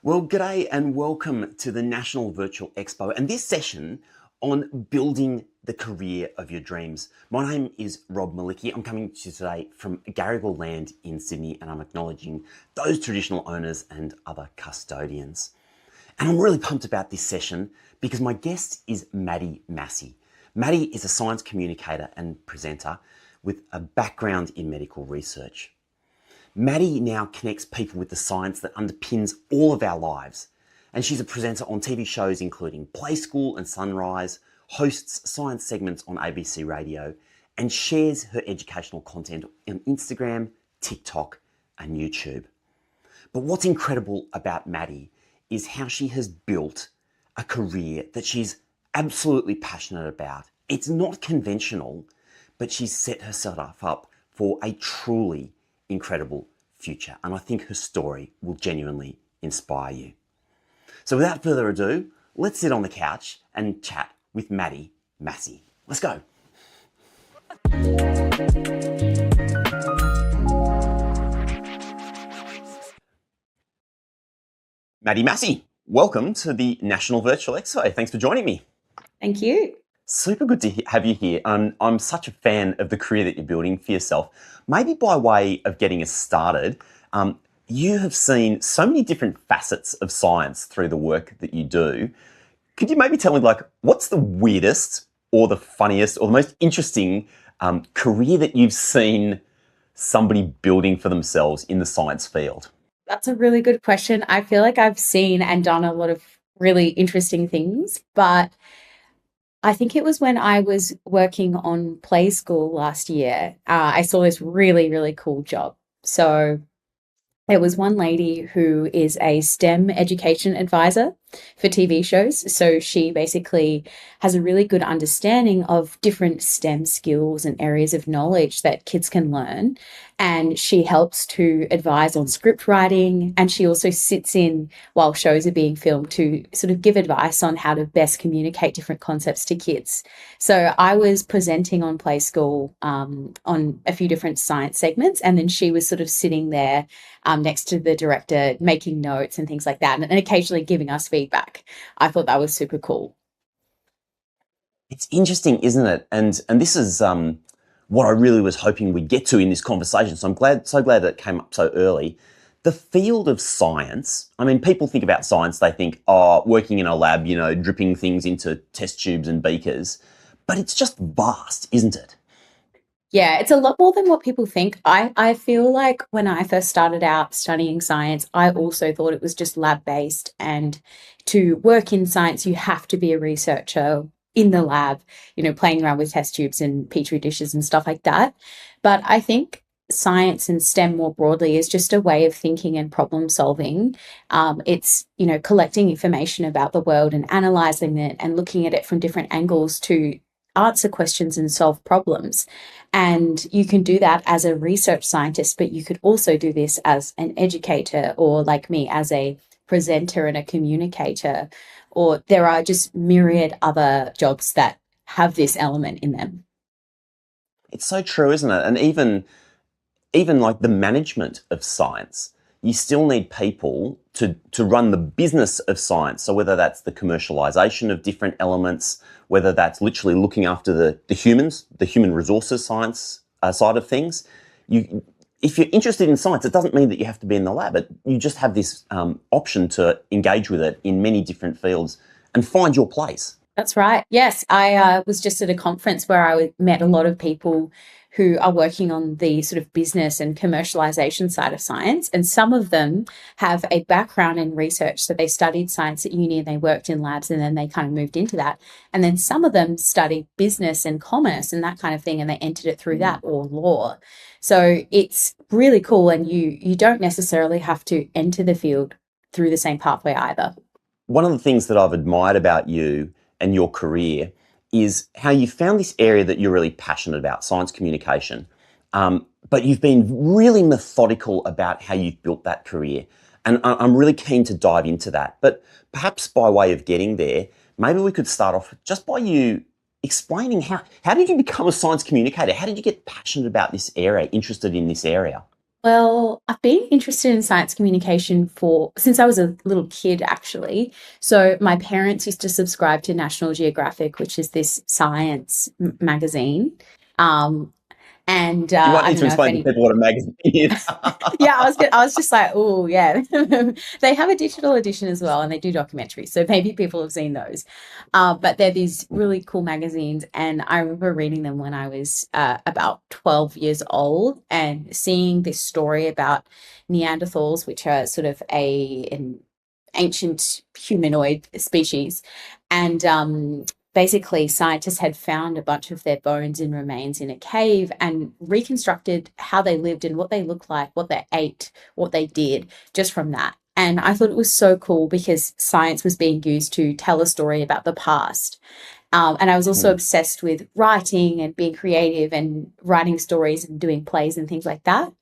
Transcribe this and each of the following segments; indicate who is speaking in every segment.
Speaker 1: Well, g'day and welcome to the National Virtual Expo and this session on building the career of your dreams. My name is Rob Malicki. I'm coming to you today from Garigal Land in Sydney, and I'm acknowledging those traditional owners and other custodians. And I'm really pumped about this session because my guest is Maddie Massey. Maddie is a science communicator and presenter with a background in medical research. Maddie now connects people with the science that underpins all of our lives. And she's a presenter on TV shows including Play School and Sunrise, hosts science segments on ABC Radio, and shares her educational content on Instagram, TikTok, and YouTube. But what's incredible about Maddie is how she has built a career that she's absolutely passionate about. It's not conventional, but she's set herself up for a truly incredible future. And I think her story will genuinely inspire you. So without further ado, let's sit on the couch and chat with Maddie Massey. Let's go. Maddie Massey, welcome to the National Virtual Expo. Thanks for joining me.
Speaker 2: Thank you.
Speaker 1: Super good to have you here. I'm such a fan of the career that you're building for yourself. Maybe by way of getting us started, you have seen so many different facets of science through the work that you do. Could you maybe tell me, what's the weirdest or the funniest or the most interesting career that you've seen somebody building for themselves in the science field?
Speaker 2: That's a really good question. I feel like I've seen and done a lot of really interesting things, but I think it was when I was working on Play School last year, I saw this really, really cool job. So there was one lady who is a STEM education advisor for TV shows. So she basically has a really good understanding of different STEM skills and areas of knowledge that kids can learn. And she helps to advise on script writing. And she also sits in while shows are being filmed to sort of give advice on how to best communicate different concepts to kids. So I was presenting on Play School on a few different science segments. And then she was sort of sitting there next to the director, making notes and things like that, and occasionally giving us feedback. I thought that was super cool.
Speaker 1: It's interesting, isn't it? And this is what I really was hoping we'd get to in this conversation. So I'm so glad that it came up so early. The field of science, I mean, people think about science, they think, working in a lab, dripping things into test tubes and beakers, but it's just vast, isn't it?
Speaker 2: Yeah, it's a lot more than what people think. I feel like when I first started out studying science, I also thought it was just lab-based, and to work in science, you have to be a researcher in the lab, playing around with test tubes and petri dishes and stuff like that. But I think science and STEM more broadly is just a way of thinking and problem solving. It's, collecting information about the world and analyzing it and looking at it from different angles to answer questions and solve problems. And you can do that as a research scientist, but you could also do this as an educator, or like me, as a presenter and a communicator, or there are just myriad other jobs that have this element in them.
Speaker 1: It's so true, isn't it? And even like the management of science, you still need people to run the business of science. So whether that's the commercialization of different elements, whether that's literally looking after the humans, the human resources science side of things, if you're interested in science, it doesn't mean that you have to be in the lab. You just have this option to engage with it in many different fields and find your place.
Speaker 2: That's right. Yes, I was just at a conference where met a lot of people who are working on the sort of business and commercialization side of science. And some of them have a background in research. So they studied science at uni and they worked in labs and then they kind of moved into that. And then some of them studied business and commerce and that kind of thing and they entered it through that or law. So it's really cool. And you don't necessarily have to enter the field through the same pathway either.
Speaker 1: One of the things that I've admired about you and your career is how you found this area that you're really passionate about, science communication. But you've been really methodical about how you've built that career. And I'm really keen to dive into that. But perhaps by way of getting there, maybe we could start off just by you explaining how did you become a science communicator? How did you get passionate about this area, interested in this area?
Speaker 2: Well, I've been interested in science communication since I was a little kid, actually. So my parents used to subscribe to National Geographic, which is this science magazine. Um, and
Speaker 1: You might
Speaker 2: I
Speaker 1: need
Speaker 2: don't
Speaker 1: to
Speaker 2: know if
Speaker 1: explain to
Speaker 2: any,
Speaker 1: people what a magazine is.
Speaker 2: yeah, I was just like, oh yeah. They have a digital edition as well, and they do documentaries. So maybe people have seen those. But they're these really cool magazines, and I remember reading them when I was about 12 years old, and seeing this story about Neanderthals, which are sort of an ancient humanoid species, and basically scientists had found a bunch of their bones and remains in a cave and reconstructed how they lived and what they looked like, what they ate, what they did just from that. And I thought it was so cool because science was being used to tell a story about the past. And I was also obsessed with writing and being creative and writing stories and doing plays and things like that.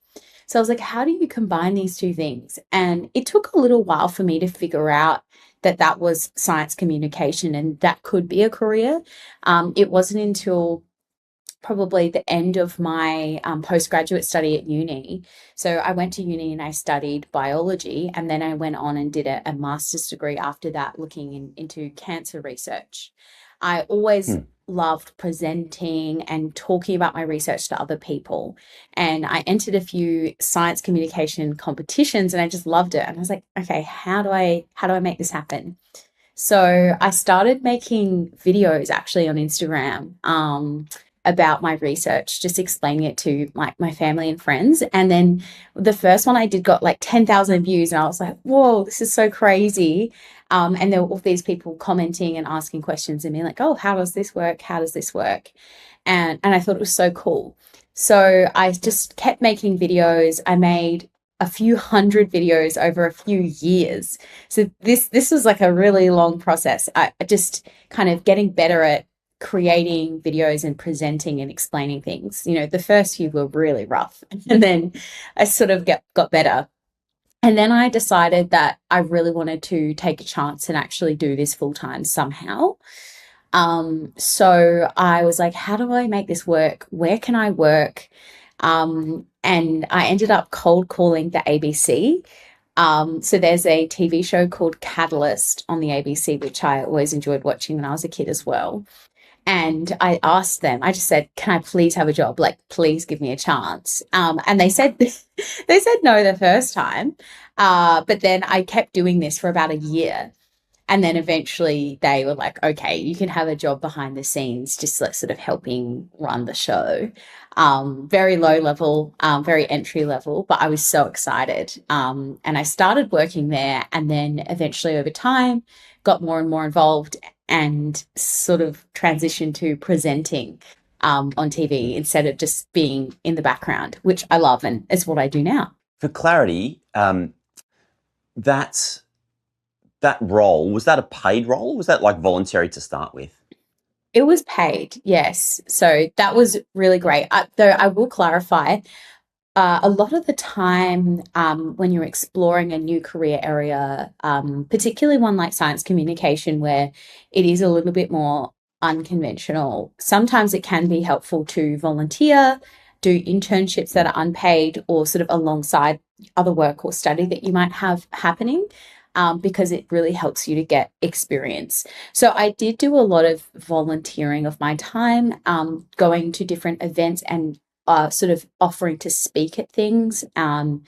Speaker 2: So I was like, how do you combine these two things? And it took a little while for me to figure out that that was science communication and that could be a career. It wasn't until probably the end of my postgraduate study at uni. So I went to uni and I studied biology, and then I went on and did a master's degree after that, looking into cancer research. I always loved presenting and talking about my research to other people. And I entered a few science communication competitions and I just loved it. And I was like, okay, how do I make this happen? So I started making videos actually on Instagram about my research, just explaining it to my family and friends. And then the first one I did got like 10,000 views, and I was like, whoa, this is so crazy. And there were all these people commenting and asking questions and being like, oh, how does this work? How does this work? And I thought it was so cool. So I just kept making videos. I made a few hundred videos over a few years. So this was like a really long process. I just kind of getting better at creating videos and presenting and explaining things. You know, the first few were really rough, and then I sort of got better. And then I decided that I really wanted to take a chance and actually do this full time somehow. So I was like, how do I make this work? Where can I work? And I ended up cold calling the ABC. So there's a TV show called Catalyst on the ABC, which I always enjoyed watching when I was a kid as well. And I asked them, I just said, can I please have a job? Like, please give me a chance. And they said, they said no the first time. But then I kept doing this for about a year. And then eventually they were like, okay, you can have a job behind the scenes, just like sort of helping run the show. Very low level, very entry level, but I was so excited. And I started working there, and then eventually over time got more and more involved and sort of transitioned to presenting on TV instead of just being in the background, which I love and is what I do now.
Speaker 1: For clarity, that role, was that a paid role? Was that like voluntary to start with?
Speaker 2: It was paid, yes. So that was really great. Though I will clarify, a lot of the time when you're exploring a new career area, particularly one like science communication, where it is a little bit more unconventional, sometimes it can be helpful to volunteer, do internships that are unpaid or sort of alongside other work or study that you might have happening. Because it really helps you to get experience. So I did do a lot of volunteering of my time, going to different events and sort of offering to speak at things. And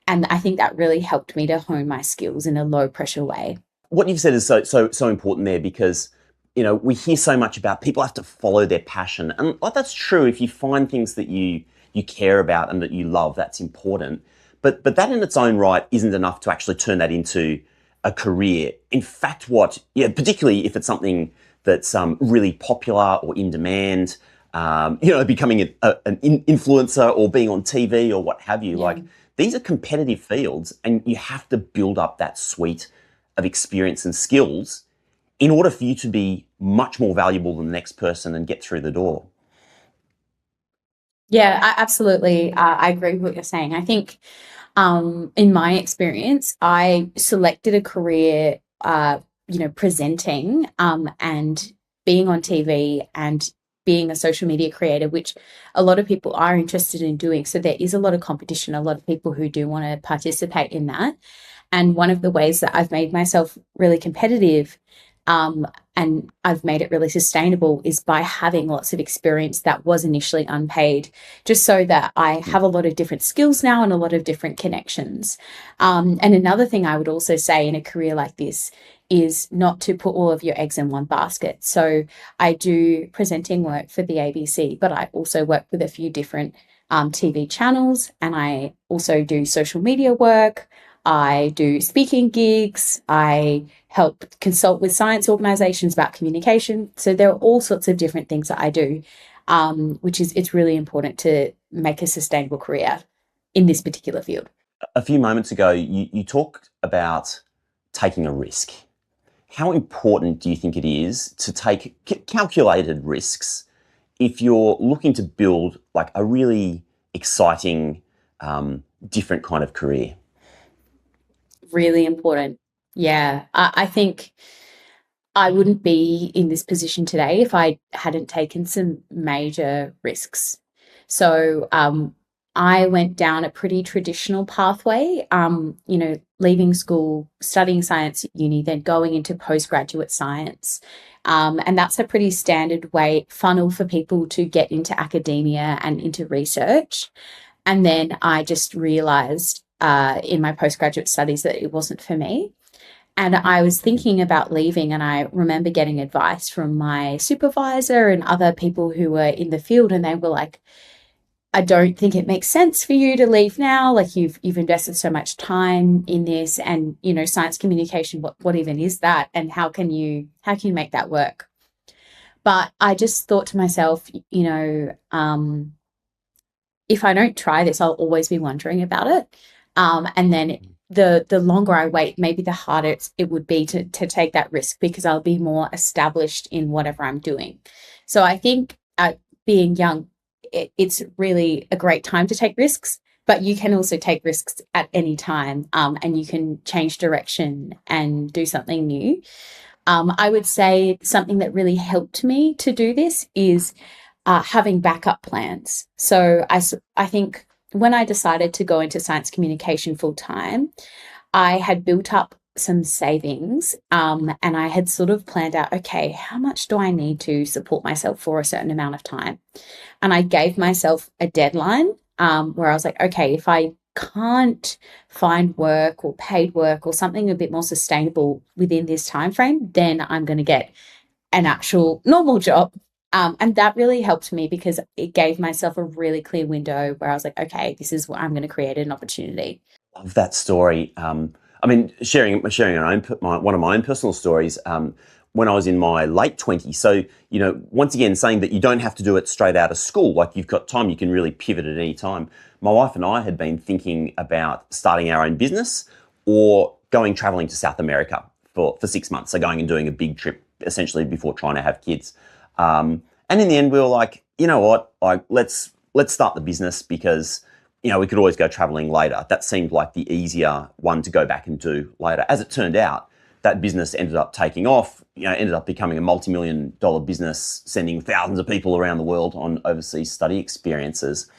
Speaker 2: I think that really helped me to hone my skills in a low pressure way.
Speaker 1: What you've said is so important there, because we hear so much about people have to follow their passion, and like that's true. If you find things that you care about and that you love, that's important. But that in its own right isn't enough to actually turn that into a career. In fact, particularly if it's something that's really popular or in demand, becoming an influencer or being on TV or what have you,
Speaker 2: Yeah.
Speaker 1: like these are competitive fields, and you have to build up that suite of experience and skills in order for you to be much more valuable than the next person and get through the door.
Speaker 2: Yeah, absolutely. I agree with what you're saying. I think, in my experience, I selected a career, presenting, and being on TV and being a social media creator, which a lot of people are interested in doing. So there is a lot of competition, a lot of people who do want to participate in that. And one of the ways that I've made myself really competitive, um, and I've made it really sustainable, is by having lots of experience that was initially unpaid, just so that I have a lot of different skills now and a lot of different connections. And another thing I would also say in a career like this is not to put all of your eggs in one basket. So I do presenting work for the ABC, but I also work with a few different TV channels, and I also do social media work. I do speaking gigs. I help consult with science organizations about communication. So there are all sorts of different things that I do, which is it's really important to make a sustainable career in this particular field.
Speaker 1: A few moments ago, you talked about taking a risk. How important do you think it is to take calculated risks if you're looking to build like a really exciting, different kind of career?
Speaker 2: Really important. Yeah, I think I wouldn't be in this position today if I hadn't taken some major risks. So, I went down a pretty traditional pathway, leaving school, studying science at uni, then going into postgraduate science. And that's a pretty standard way funnel for people to get into academia and into research. And then I just realized in my postgraduate studies that it wasn't for me. And I was thinking about leaving, and I remember getting advice from my supervisor and other people who were in the field, and they were like, I don't think it makes sense for you to leave now. Like you've invested so much time in this, and science communication, what even is that? And how can you make that work? But I just thought to myself, if I don't try this, I'll always be wondering about it. And then the longer I wait, maybe the harder it would be to take that risk, because I'll be more established in whatever I'm doing. So I think being young, it's really a great time to take risks, but you can also take risks at any time, and you can change direction and do something new. I would say something that really helped me to do this is having backup plans. So I think when I decided to go into science communication full time, I had built up some savings, and I had sort of planned out, okay, how much do I need to support myself for a certain amount of time? And I gave myself a deadline, where I was like, okay, if I can't find work or paid work or something a bit more sustainable within this time frame, then I'm going to get an actual normal job. And that really helped me because it gave myself a really clear window where I was like, okay, this is what I'm going to create an opportunity.
Speaker 1: Love that story. I mean, sharing one of my own personal stories. When I was in my late 20s. So, once again, saying that you don't have to do it straight out of school. Like you've got time, you can really pivot at any time. My wife and I had been thinking about starting our own business or going traveling to South America for 6 months. So going and doing a big trip essentially before trying to have kids. And in the end, we were like, you know what, like let's start the business because we could always go traveling later. That seemed like the easier one to go back and do later. As it turned out, that business ended up taking off, ended up becoming a multi-million-dollar business, sending thousands of people around the world on overseas study experiences.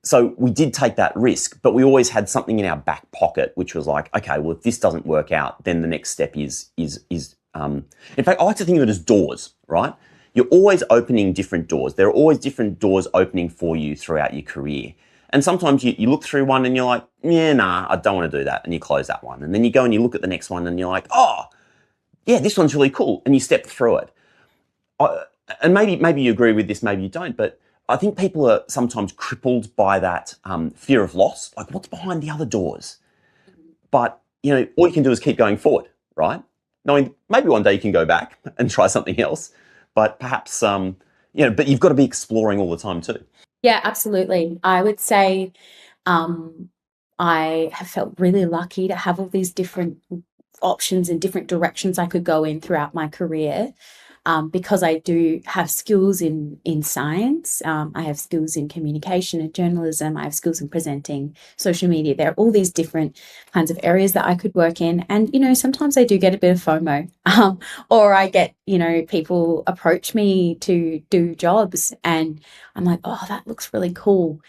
Speaker 1: So we did take that risk, but we always had something in our back pocket, which was like, okay, well, if this doesn't work out, then the next step is in fact, I like to think of it as doors, right? you're always opening different doors. There are always different doors opening for you throughout your career. And sometimes you look through one and you're like, yeah, nah, I don't want to do that. And you close that one. And then you go and you look at the next one and you're like, oh, yeah, this one's really cool. And you step through it. And maybe you agree with this, maybe you don't, but I think people are sometimes crippled by that fear of loss. Like, what's behind the other doors? But, all you can do is keep going forward, right? Knowing maybe one day you can go back and try something else, but perhaps, but you've got to be exploring all the time too.
Speaker 2: Yeah, absolutely. I would say I have felt really lucky to have all these different options and different directions I could go in throughout my career. Because I do have skills in science, I have skills in communication and journalism, I have skills in presenting, social media. There are all these different kinds of areas that I could work in. And, sometimes I do get a bit of FOMO, or I get, people approach me to do jobs and I'm like, oh, that looks really cool.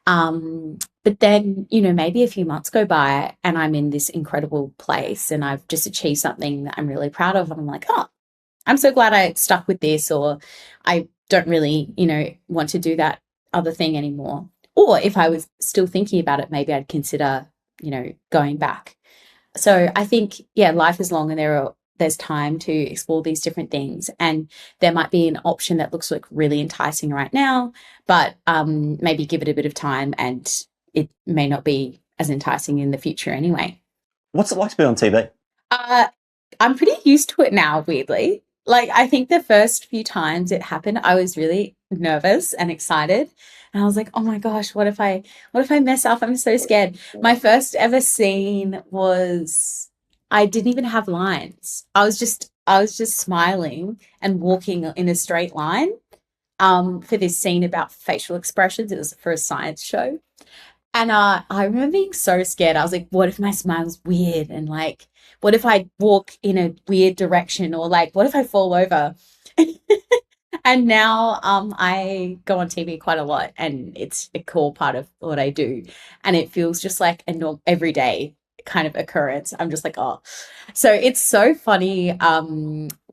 Speaker 2: But then, maybe a few months go by and I'm in this incredible place and I've just achieved something that I'm really proud of. And I'm like, oh, I'm so glad I stuck with this, or I don't really, want to do that other thing anymore. Or if I was still thinking about it, maybe I'd consider, going back. So I think, life is long and there's time to explore these different things. And there might be an option that looks like really enticing right now, but maybe give it a bit of time and it may not be as enticing in the future anyway.
Speaker 1: What's it like to be on TV?
Speaker 2: I'm pretty used to it now, weirdly. Like, I think the first few times it happened, I was really nervous and excited. And I was like, oh my gosh, what if I mess up? I'm so scared. My first ever scene was, I didn't even have lines. I was just smiling and walking in a straight line for this scene about facial expressions. It was for a science show. And I remember being so scared. I was like, what if my smile's weird? And like, what if I walk in a weird direction? Or like, what if I fall over? And now I go on TV quite a lot and it's a core part of what I do. And it feels just like a normal, everyday kind of occurrence. I'm just like, oh. So it's so funny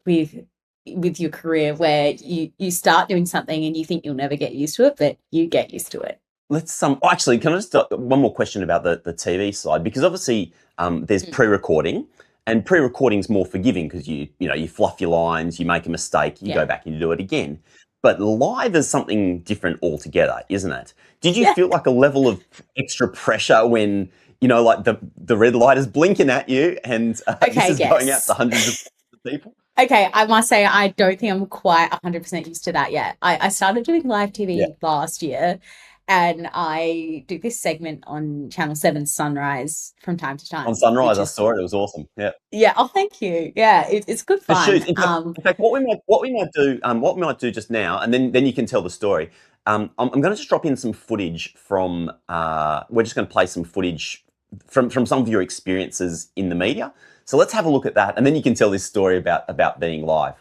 Speaker 2: with your career where you start doing something and you think you'll never get used to it, but you get used to it.
Speaker 1: Let's actually, can I just one more question about the TV side? Because obviously there's pre-recording, and pre-recording's more forgiving because you fluff your lines, you make a mistake, you go back and you do it again. But live is something different altogether, isn't it? Did you feel like a level of extra pressure when like the red light is blinking at you and this is going out to hundreds of people?
Speaker 2: Okay, I must say I don't think I'm quite 100% used to that yet. I started doing live TV last year. And I do this segment on Channel 7 Sunrise from time to time.
Speaker 1: On Sunrise, I saw it. It was awesome. Yeah.
Speaker 2: Yeah. Oh, thank you. Yeah, it's good fun.
Speaker 1: In fact, what we might do just now, and then you can tell the story. I'm going to just drop in some footage from. We're just going to play some footage from some of your experiences in the media. So let's have a look at that, and then you can tell this story about being live.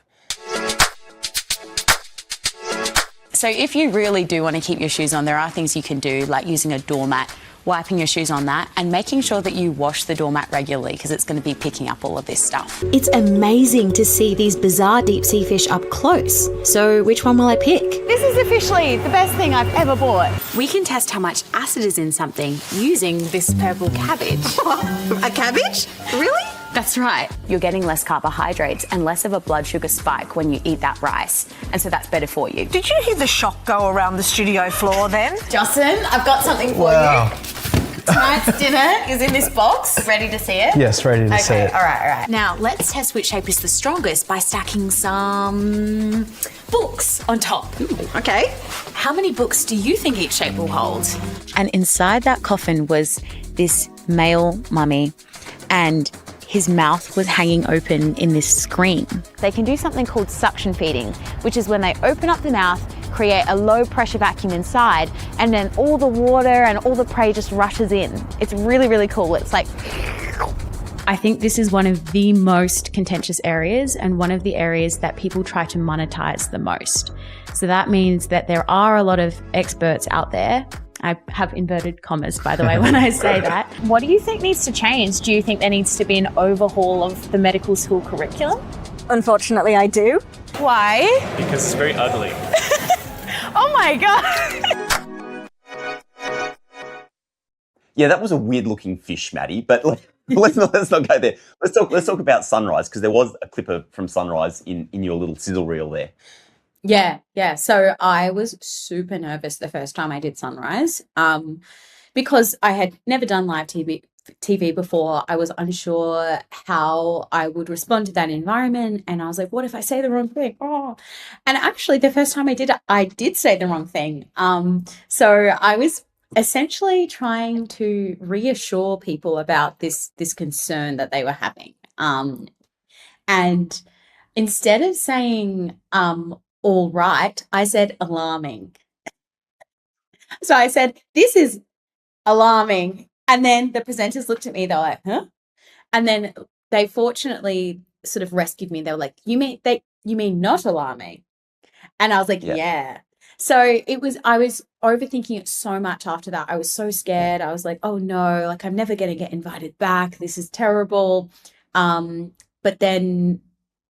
Speaker 3: So if you really do want to keep your shoes on, there are things you can do, like using a doormat, wiping your shoes on that, and making sure that you wash the doormat regularly because it's going to be picking up all of this stuff.
Speaker 4: It's amazing to see these bizarre deep sea fish up close. So which one will I pick?
Speaker 5: This is officially the best thing I've ever bought.
Speaker 3: We can test how much acid is in something using this purple cabbage.
Speaker 5: A cabbage? Really?
Speaker 3: That's right. You're getting less carbohydrates and less of a blood sugar spike when you eat that rice. And so that's better for you.
Speaker 5: Did you hear the shock go around the studio floor then?
Speaker 2: Justin, I've got something for you. Tonight's dinner is in this box. Ready to see it?
Speaker 6: Yes, ready to see it.
Speaker 2: All right.
Speaker 3: Now, let's test which shape is the strongest by stacking some books on top.
Speaker 5: Ooh, okay.
Speaker 3: How many books do you think each shape will hold? And inside that coffin was this male mummy, and his mouth was hanging open in this screen. They can do something called suction feeding, which is when they open up the mouth, create a low pressure vacuum inside, and then all the water and all the prey just rushes in. It's really, really cool. It's like...
Speaker 2: I think this is one of the most contentious areas and one of the areas that people try to monetize the most. So that means that there are a lot of experts out there. I have inverted commas, by the way, when I say that. What do you think needs to change? Do you think there needs to be an overhaul of the medical school curriculum?
Speaker 5: Unfortunately, I do.
Speaker 3: Why?
Speaker 6: Because it's very ugly.
Speaker 3: Oh my God.
Speaker 1: Yeah, that was a weird-looking fish, Maddie. But let's not go there. Let's talk about Sunrise, because there was a clip from Sunrise in your little sizzle reel there.
Speaker 2: Yeah. So I was super nervous the first time I did Sunrise, because I had never done live TV before. I was unsure how I would respond to that environment, and I was like, what if I say the wrong thing? Oh, and actually, the first time I did say the wrong thing. So I was essentially trying to reassure people about this concern that they were having. And instead of saying all right, I said alarming. So I said, this is alarming. And then the presenters looked at me, they were like, huh? And then they fortunately sort of rescued me. They were like, you mean not alarming? And I was like,
Speaker 1: Yeah.
Speaker 2: yeah. So I was overthinking it so much after that. I was so scared. I was like, oh no, like I'm never going to get invited back. This is terrible. But then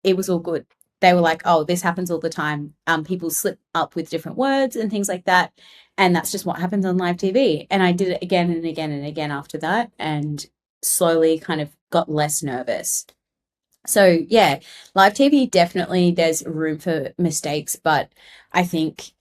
Speaker 2: it was all good. They were like, oh, this happens all the time. People slip up with different words and things like that. And that's just what happens on live TV. And I did it again and again and again after that, and slowly kind of got less nervous. So yeah, live TV, definitely there's room for mistakes, but I think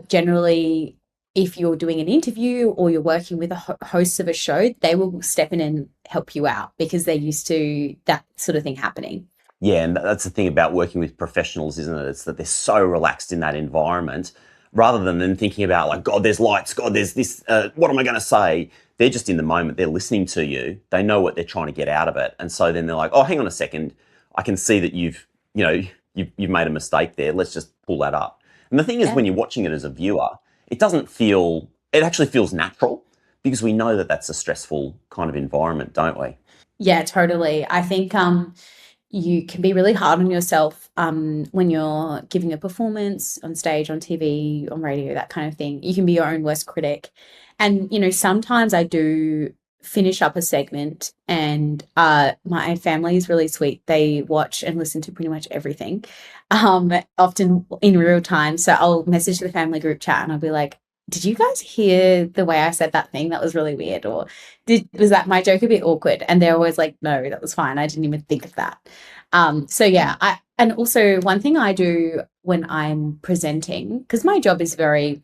Speaker 2: generally if you're doing an interview or you're working with a host of a show, they will step in and help you out because they're used to that sort of thing happening.
Speaker 1: Yeah, and that's the thing about working with professionals, isn't it? It's that they're so relaxed in that environment, rather than them thinking about like, God, there's lights, God, there's this, what am I going to say? They're just in the moment. They're listening to you. They know what they're trying to get out of it. And so then they're like, oh, hang on a second. I can see that you've made a mistake there. Let's just pull that up. And the thing is,
Speaker 2: Yeah.
Speaker 1: when you're watching it as a viewer, it actually feels natural, because we know that that's a stressful kind of environment, don't we?
Speaker 2: Yeah, totally. I think you can be really hard on yourself when you're giving a performance on stage, on TV, on radio, that kind of thing. You can be your own worst critic. And, sometimes I do finish up a segment, and my family is really sweet. They watch and listen to pretty much everything, often in real time. So I'll message the family group chat and I'll be like, did you guys hear the way I said that thing? That was really weird. Or was that my joke a bit awkward? And they're always like, no, that was fine. I didn't even think of that. So yeah, and also one thing I do when I'm presenting, because my job is very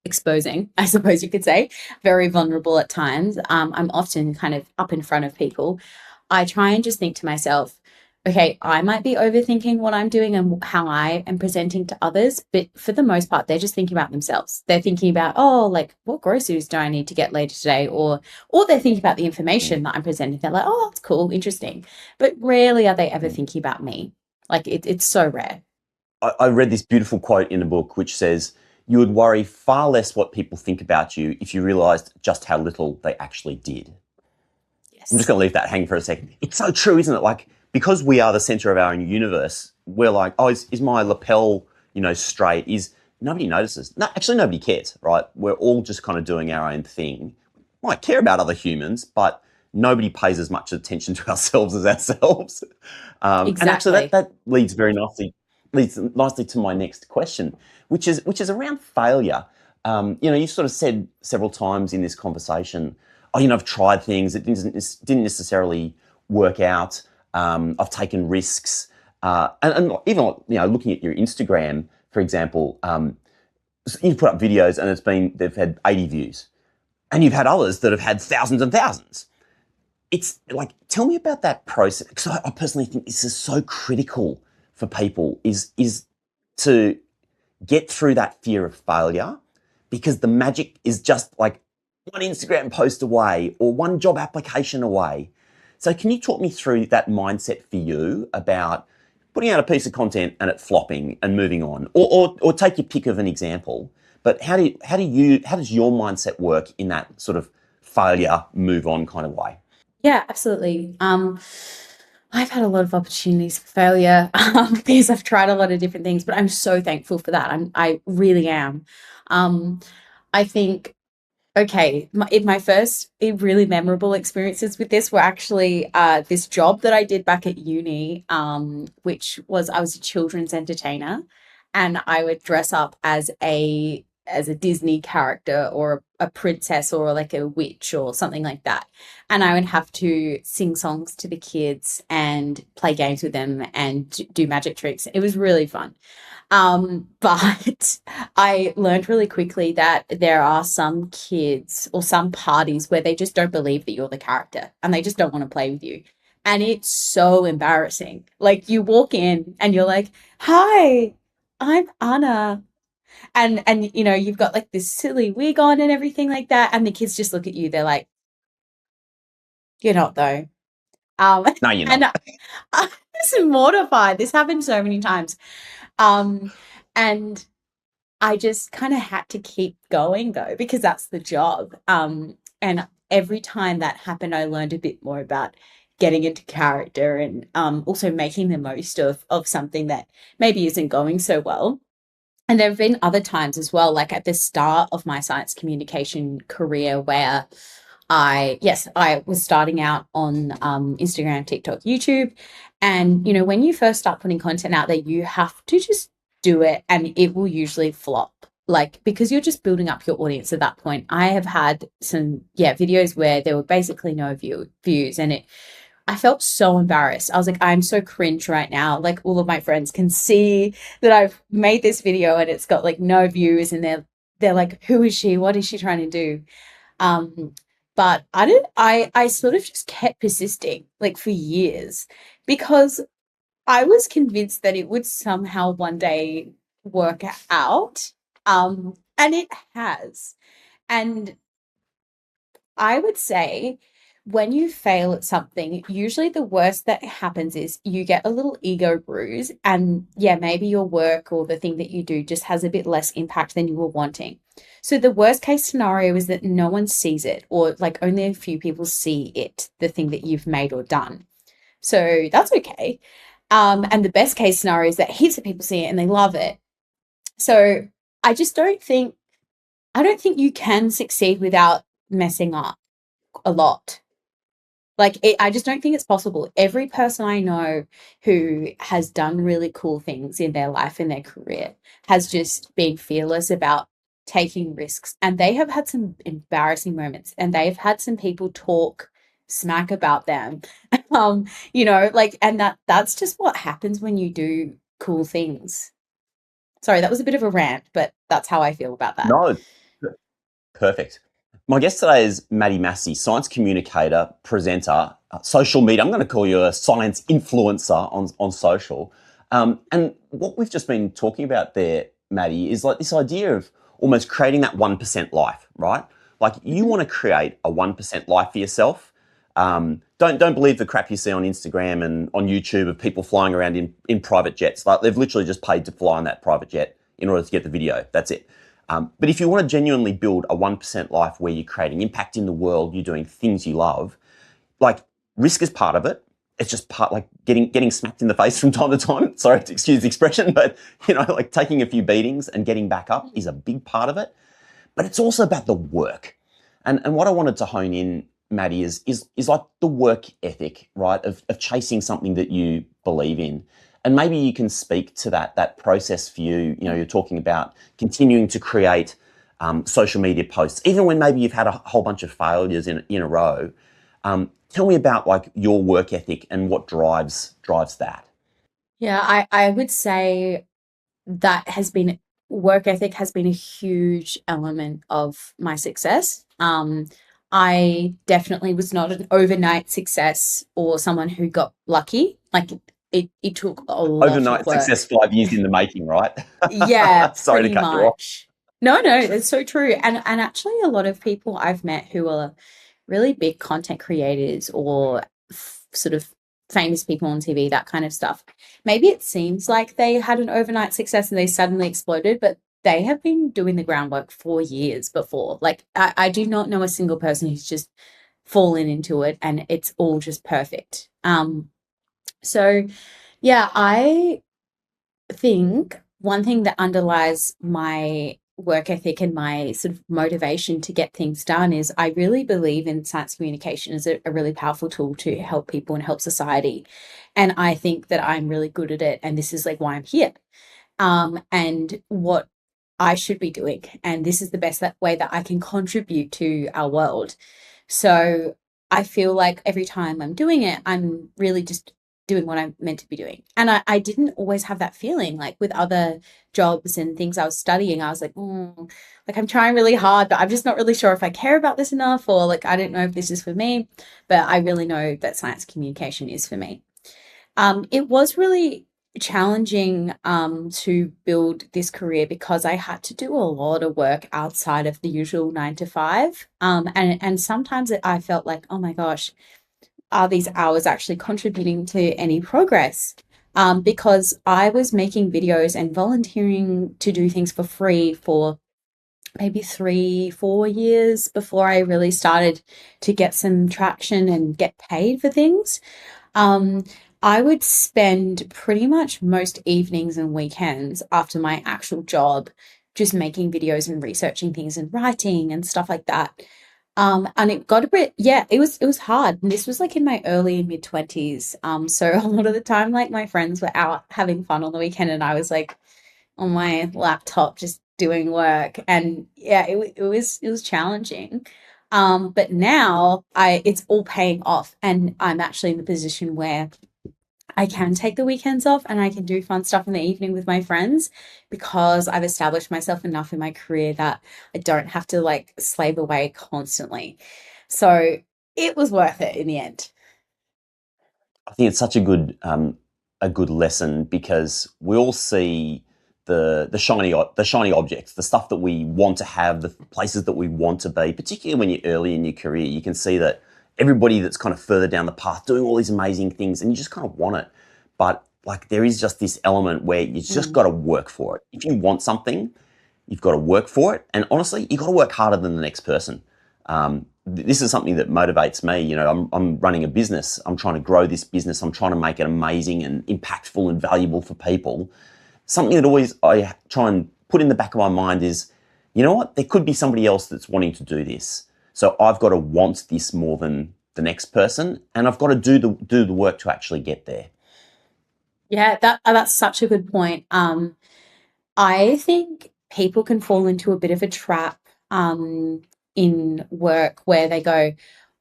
Speaker 2: exposing, I suppose you could say, very vulnerable at times. I'm often kind of up in front of people. I try and just think to myself, okay, I might be overthinking what I'm doing and how I am presenting to others, but for the most part, they're just thinking about themselves. They're thinking about, oh, like what groceries do I need to get later today? Or they're thinking about the information that I'm presenting. They're like, oh, that's cool, interesting. But rarely are they ever thinking about me. Like it's so rare.
Speaker 1: I read this beautiful quote in a book which says, you would worry far less what people think about you if you realised just how little they actually did.
Speaker 2: Yes.
Speaker 1: I'm just going to leave that hang for a second. It's so true, isn't it? Like, because we are the centre of our own universe, we're like, oh, is my lapel, straight? Nobody notices. No, actually, nobody cares, right? We're all just kind of doing our own thing. We might care about other humans, but nobody pays as much attention to ourselves as ourselves. And actually,
Speaker 2: Exactly.
Speaker 1: that leads nicely to my next question, which is around failure. You sort of said several times in this conversation, oh, I've tried things that didn't necessarily work out. I've taken risks, and even looking at your Instagram, for example, you put up videos and they've had 80 views, and you've had others that have had thousands and thousands. It's like, tell me about that process, because I personally think this is so critical for people is to get through that fear of failure, because the magic is just like one Instagram post away or one job application away. So can you talk me through that mindset for you about putting out a piece of content and it flopping and moving on, or take your pick of an example? But how does your mindset work in that sort of failure, move on kind of way?
Speaker 2: Yeah, absolutely. I've had a lot of opportunities for failure because I've tried a lot of different things, but I'm so thankful for that. I really am. I think Okay, my first really memorable experiences with this were actually this job that I did back at uni, which was I was a children's entertainer, and I would dress up as a Disney character or a princess or like a witch or something like that, and I would have to sing songs to the kids and play games with them and do magic tricks. It was really fun. But I learned really quickly that there are some kids or some parties where they just don't believe that you're the character and they just don't want to play with you. And it's so embarrassing. Like you walk in and you're like, "Hi, I'm Anna." And you've got like this silly wig on and everything like that. And the kids just look at you. They're like, "You're not though."
Speaker 1: No, you're
Speaker 2: And
Speaker 1: not.
Speaker 2: I was mortified. This happened so many times. Um, and I just kind of had to keep going though, because that's the job. And every time that happened, I learned a bit more about getting into character and also making the most of something that maybe isn't going so well. And there have been other times as well, like at the start of my science communication career, where I was starting out on Instagram, TikTok, YouTube. And, when you first start putting content out there, you have to just do it and it will usually flop. Like, because you're just building up your audience at that point. I have had some, videos where there were basically no views, and I felt so embarrassed. I was like, I'm so cringe right now. Like, all of my friends can see that I've made this video and it's got like no views, and they're like, who is she? What is she trying to do? Um, but I sort of just kept persisting like for years because I was convinced that it would somehow one day work out. And it has. And I would say when you fail at something, usually the worst that happens is you get a little ego bruise, and yeah, maybe your work or the thing that you do just has a bit less impact than you were wanting. So the worst case scenario is that no one sees it, or like only a few people see it, the thing that you've made or done. So that's okay. And the best case scenario is that heaps of people see it and they love it. So I just don't think you can succeed without messing up a lot. I just don't think it's possible. Every person I know who has done really cool things in their life and their career has just been fearless about taking risks. And they have had some embarrassing moments, and they've had some people talk smack about them. And that's just what happens when you do cool things. Sorry, that was a bit of a rant, but that's how I feel about that.
Speaker 1: No, perfect. My guest today is Maddie Massey, science communicator, presenter, social media. I'm going to call you a science influencer on social. And what we've just been talking about there, Maddie, is like this idea of almost creating that 1% life, right? Like you want to create a 1% life for yourself. Don't believe the crap you see on Instagram and on YouTube of people flying around in private jets. Like they've literally just paid to fly on that private jet in order to get the video. That's it. But if you want to genuinely build a 1% life where you're creating impact in the world, you're doing things you love, like risk is part of it. It's just part like getting smacked in the face from time to time. Sorry to excuse the expression, but like taking a few beatings and getting back up is a big part of it. But it's also about the work. And what I wanted to hone in, Maddie, is like the work ethic, right? Of chasing something that you believe in. And maybe you can speak to that process for you. You're talking about continuing to create social media posts, even when maybe you've had a whole bunch of failures in a row. Tell me about like your work ethic and what drives that.
Speaker 2: Yeah, I would say that has been work ethic has been a huge element of my success. I definitely was not an overnight success or someone who got lucky. Like it took a lot of
Speaker 1: Overnight
Speaker 2: work.
Speaker 1: success, 5 years in the making, right?
Speaker 2: Yeah,
Speaker 1: Sorry to
Speaker 2: pretty
Speaker 1: cut you off.
Speaker 2: much. No, it's so true. And actually a lot of people I've met who are really big content creators or sort of famous people on TV, that kind of stuff. Maybe it seems like they had an overnight success and they suddenly exploded, but they have been doing the groundwork for years before. Like I do not know a single person who's just fallen into it and it's all just perfect. So yeah, I think one thing that underlies my work ethic and my sort of motivation to get things done is I really believe in science communication as a really powerful tool to help people and help society. And I think that I'm really good at it. And this is like why I'm here. And what I should be doing. And this is the best way that I can contribute to our world. So I feel like every time I'm doing it, I'm really just doing what I'm meant to be doing. And I didn't always have that feeling like with other jobs and things I was studying. I was like, like I'm trying really hard, but I'm just not really sure if I care about this enough, or like I don't know if this is for me. But I really know that science communication is for me. It was really challenging to build this career because I had to do a lot of work outside of the usual 9 to 5. And sometimes I felt like, oh my gosh, are these hours actually contributing to any progress? Because I was making videos and volunteering to do things for free for maybe 3, 4 years before I really started to get some traction and get paid for things. Um, I would spend pretty much most evenings and weekends after my actual job just making videos and researching things and writing and stuff like that. And it got a bit, yeah, it was hard. And this was like in my early and mid 20s. So a lot of the time, like my friends were out having fun on the weekend, and I was like on my laptop just doing work. And yeah, it was challenging. But now it's all paying off, and I'm actually in the position where I can take the weekends off and I can do fun stuff in the evening with my friends because I've established myself enough in my career that I don't have to like slave away constantly. So it was worth it in the end.
Speaker 1: I think it's such a good lesson because we all see the shiny objects, the stuff that we want to have, the places that we want to be. Particularly when you're early in your career, you can see that everybody that's kind of further down the path doing all these amazing things, and you just kind of want it. But like there is just this element where you just got to work for it. If you want something, you've got to work for it, and honestly, you've got to work harder than the next person. This is something that motivates me. You know, I'm running a business. I'm trying to grow this business. I'm trying to make it amazing and impactful and valuable for people. Something that always I try and put in the back of my mind is, you know what? There could be somebody else that's wanting to do this. So I've got to want this more than the next person, and I've got to do the work to actually get there.
Speaker 2: Yeah, that's such a good point. I think people can fall into a bit of a trap in work where they go,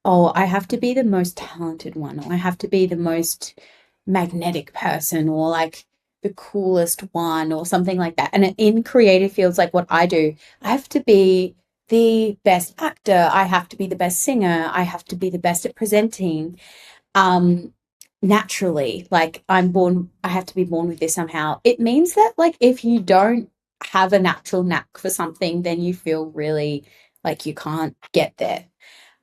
Speaker 2: oh, I have to be the most talented one, or I have to be the most magnetic person, or like the coolest one, or something like that. And in creative fields, like what I do, I have to be the best actor, I have to be the best singer, I have to be the best at presenting. Um, naturally, like I have to be born with this somehow. It means that like if you don't have a natural knack for something, then you feel really like you can't get there.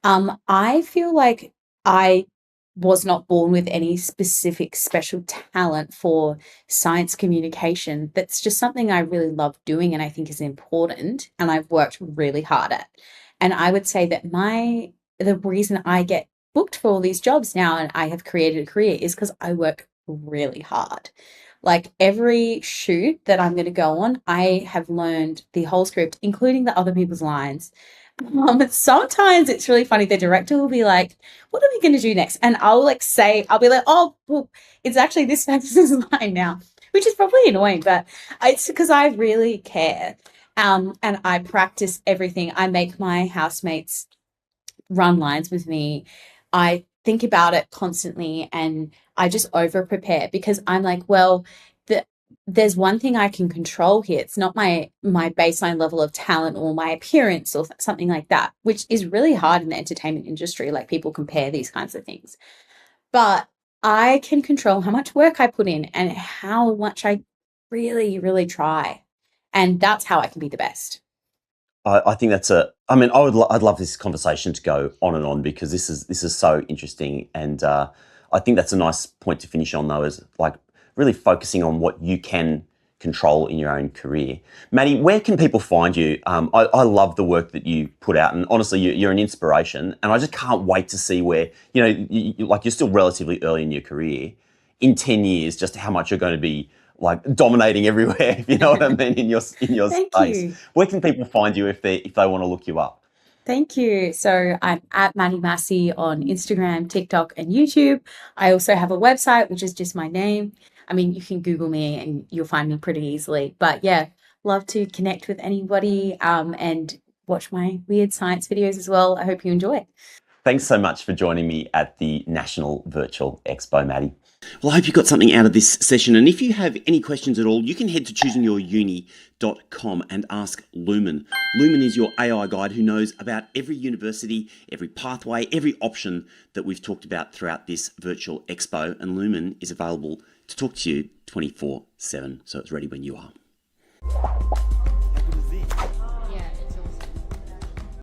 Speaker 2: I feel like I was not born with any specific special talent for science communication. That's just something I really love doing and I think is important and I've worked really hard at. And I would say that the reason I get booked for all these jobs now and I have created a career is because I work really hard. Like every shoot that I'm going to go on, I have learned the whole script, including the other people's lines. Sometimes it's really funny. The director will be like, "What are we going to do next?" And I'll be like, "Oh, well, it's actually this person's line now," which is probably annoying, but it's because I really care. And I practice everything. I make my housemates run lines with me. I think about it constantly and I just over prepare because I'm like, well, there's one thing I can control here. It's not my baseline level of talent or my appearance or something like that, which is really hard in the entertainment industry. Like people compare these kinds of things. But I can control how much work I put in and how much I really, really try. And that's how I can be the best.
Speaker 1: I think I mean, I'd love this conversation to go on and on because this is so interesting, and I think that's a nice point to finish on though, is like really focusing on what you can control in your own career. Maddie, where can people find you? I love the work that you put out, and honestly, you're an inspiration, and I just can't wait to see where like you're still relatively early in your career. In 10 years, just how much you're going to be like dominating everywhere, if you know what I mean, in your
Speaker 2: Thank
Speaker 1: space.
Speaker 2: you.
Speaker 1: Where can people find you if they want to look you up?
Speaker 2: Thank you. So I'm at Maddie Massey on Instagram, TikTok, and YouTube. I also have a website, which is just my name. I mean, you can Google me and you'll find me pretty easily. But yeah, love to connect with anybody and watch my weird science videos as well. I hope you enjoy.
Speaker 1: Thanks so much for joining me at the National Virtual Expo, Maddie. Well, I hope you got something out of this session. And if you have any questions at all, you can head to choosingyouruni.com and ask Lumen. Lumen is your AI guide who knows about every university, every pathway, every option that we've talked about throughout this virtual expo. And Lumen is available to talk to you 24/7. So it's ready when you are.